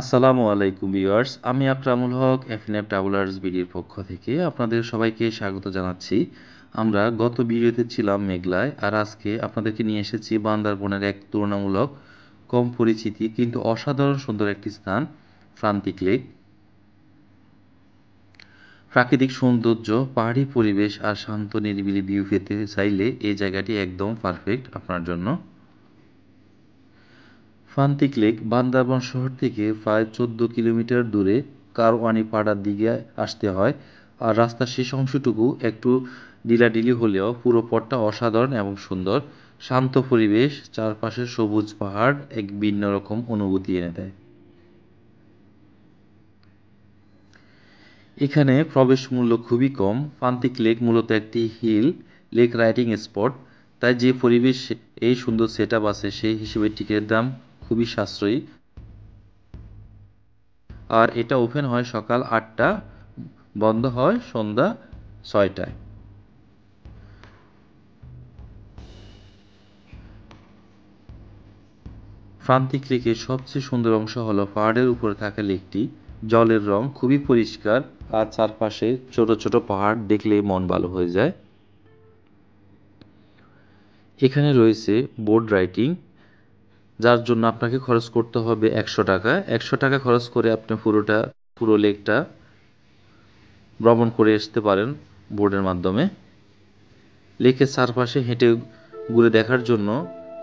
আসসালামু আলাইকুম ভিউয়ার্স, আমি আকরামুল হক এফএনএফ ট্রাভেলার্স বিডির পক্ষ থেকে আপনাদের সবাইকে স্বাগত জানাচ্ছি। আমরা গত ভিডিওতে ছিলাম মেঘলায়, আর আজকে আপনাদেরকে নিয়ে এসেছি বান্দরবনের এক তুলনামূলক কম পরিচিতি কিন্তু অসাধারণ সুন্দর একটি স্থান, প্রান্তিক লেক। প্রাকৃতিক সৌন্দর্য, পাহাড়ি পরিবেশ আর শান্ত নিরিবিলি ভিউ পেতে চাইলে এই জায়গাটি একদম পারফেক্ট আপনার জন্য। প্রান্তিক লেক বান্দরবান শহর থেকে প্রায় 14 কিলোমিটার দূরে কারওয়ানিপাড়ার দিকে আসতে হয়, আর রাস্তার শেষ অংশটুকু একটু ঢিলাঢিলি হলেও পুরো পথটা অসাধারণ এবং সুন্দর। শান্ত পরিবেশ, চারপাশে সবুজ পাহাড় এক ভিন্ন রকম অনুভূতি এনে দেয়। এখানে প্রবেশ মূল্য খুবই কম। প্রান্তিক লেক মূলত একটি হিল লেক রাইডিং স্পট, তাই যে পরিবেশ এই সুন্দর সেট আপ আছে সেই হিসেবে টিকিটের দাম খুবই সাশ্রয়ী। আর এটা ওপেন হয় সকাল 8টা, বন্ধ হয় সন্ধ্যা 6টায়। প্রান্তিক লেকের সবচেয়ে সুন্দর অংশ হলো পাহাড়ের উপরে থাকা লেকটি। জলের রং খুবই পরিষ্কার, আর চারপাশে ছোট ছোট পাহাড় দেখলেই মন ভালো হয়ে যায়। এখানে রয়েছে বোট রাইডিং, যার জন্য আপনাকে খরচ করতে হবে 100 টাকা। 100 টাকা খরচ করে আপনি পুরো লেকটা ভ্রমণ করে আসতে পারেন বোটের মাধ্যমে। লেকের চারপাশে হেঁটে ঘুরে দেখার জন্য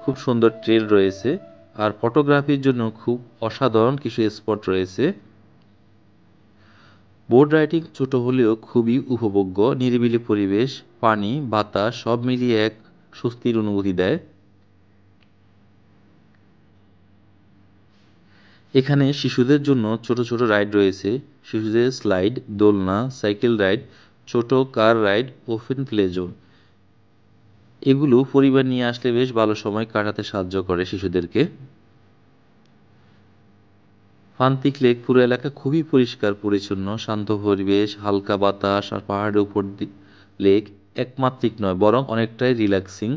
খুব সুন্দর ট্রেল রয়েছে, আর ফটোগ্রাফির জন্য খুব অসাধারণ কিছু স্পট রয়েছে। বোট রাইডিং ছোট হলেও খুবই উপভোগ্য, নিরিবিলি পরিবেশ, পানি বাতাস সব মিলিয়ে এক স্বস্তির অনুভূতি দেয়। এখানে শিশুদের জন্য ছোট ছোট রাইড রয়েছে, শিশুদের স্লাইড, দোলনা, সাইকেল রাইড, ছোট কার রাইড, ওপেন প্লে জোন। এগুলো পরিবার নিয়ে আসলে বেশ ভালো সময় কাটাতে সাহায্য করে শিশুদেরকে। প্রান্তিক লেক পুরো এলাকা খুবই পরিষ্কার পরিচ্ছন্ন, শান্ত পরিবেশ, হালকা বাতাস আর পাহাড়ের উপর লেক একমাত্রিক নয় বরং অনেকটাই রিল্যাক্সিং।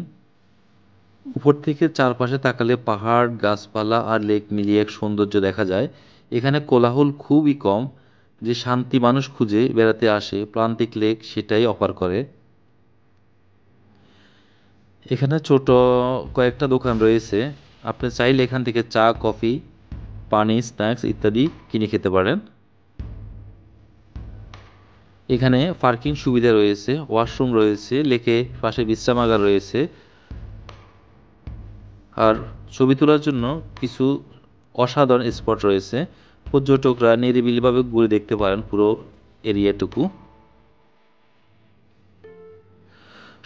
উপর থেকে চারপাশে তাকালে পাহাড়, গাছপালা আর লেক মিলিয়ে এক সৌন্দর্য দেখা যায়। এখানে কোলাহল খুবই কম। যে শান্তি মানুষ খুঁজে বেড়াতে আসে, প্রান্তিক লেক সেটাই অফার করে। এখানে ছোট কয়েকটা দোকান রয়েছে, আপনি চাইলে এখান থেকে চা, কফি, পানি, স্ন্যাক্স ইত্যাদি কিনে খেতে পারেন। এখানে পার্কিং সুবিধা রয়েছে, ওয়াশরুম রয়েছে, লেকে পাশে বিশ্রামাগার রয়েছে, আর ছবি তোলার জন্য কিছু অসাধারণ স্পট রয়েছে। পর্যটকরা নিরিবিলিভাবে ঘুরে দেখতে পারেন পুরো এরিয়াটুকু।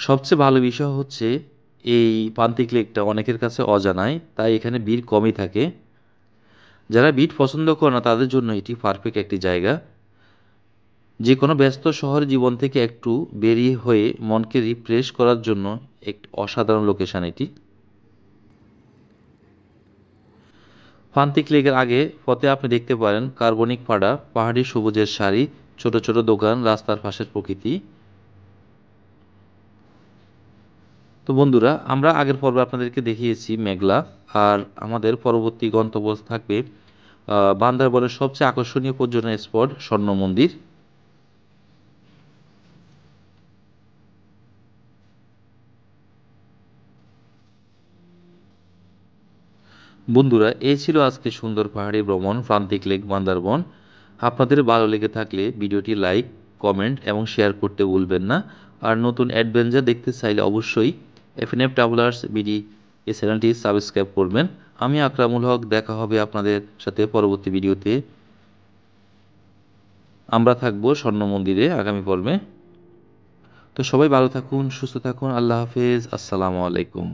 সবচেয়ে ভালো বিষয় হচ্ছে এই প্রান্তিক লেকটা অনেকের কাছে অজানায়, তাই এখানে ভিড় কমই থাকে। যারা ভিড় পছন্দ করে না তাদের জন্য এটি পারফেক্ট একটি জায়গা। যে কোনো ব্যস্ত শহর জীবন থেকে একটু বেরিয়ে হয়ে মনকে রিফ্রেশ করার জন্য একটি অসাধারণ লোকেশন এটি। প্রান্তিক লেকের আগে পথে আপনি দেখতে পারেন কার্বনিক পাড়া, পাহাড়ি সবুজের সারি, ছোট ছোট দোকান, রাস্তার পাশের প্রকৃতি। তো বন্ধুরা, আমরা আগের পর্বে আপনাদেরকে দেখিয়েছি মেঘলা, আর আমাদের পরবর্তী গন্তব্য থাকবে বান্দরবনের সবচেয়ে আকর্ষণীয় পর্যটন স্পট স্বর্ণ মন্দির। বন্ধুরা, এই ছিল আজকে সুন্দর পাহাড়ি ভ্রমণ প্রান্তিক লেক বান্দরবন। আপনাদের ভালো লেগে থাকলে ভিডিওটি লাইক, কমেন্ট এবং শেয়ার করতে ভুলবেন না। আর নতুন অ্যাডভেঞ্চার দেখতে চাইলে অবশ্যই এফএনএফ ট্রাভেলার্স বিডি এই চ্যানেলটি সাবস্ক্রাইব করবেন। আমি আকরামুল হক, দেখা হবে আপনাদের সাথে পরবর্তী ভিডিওতে। আমরা থাকবো স্বর্ণ মন্দিরে আগামী পর্বে। তো সবাই ভালো থাকুন, সুস্থ থাকুন, আল্লাহ হাফেজ, আসসালামু আলাইকুম।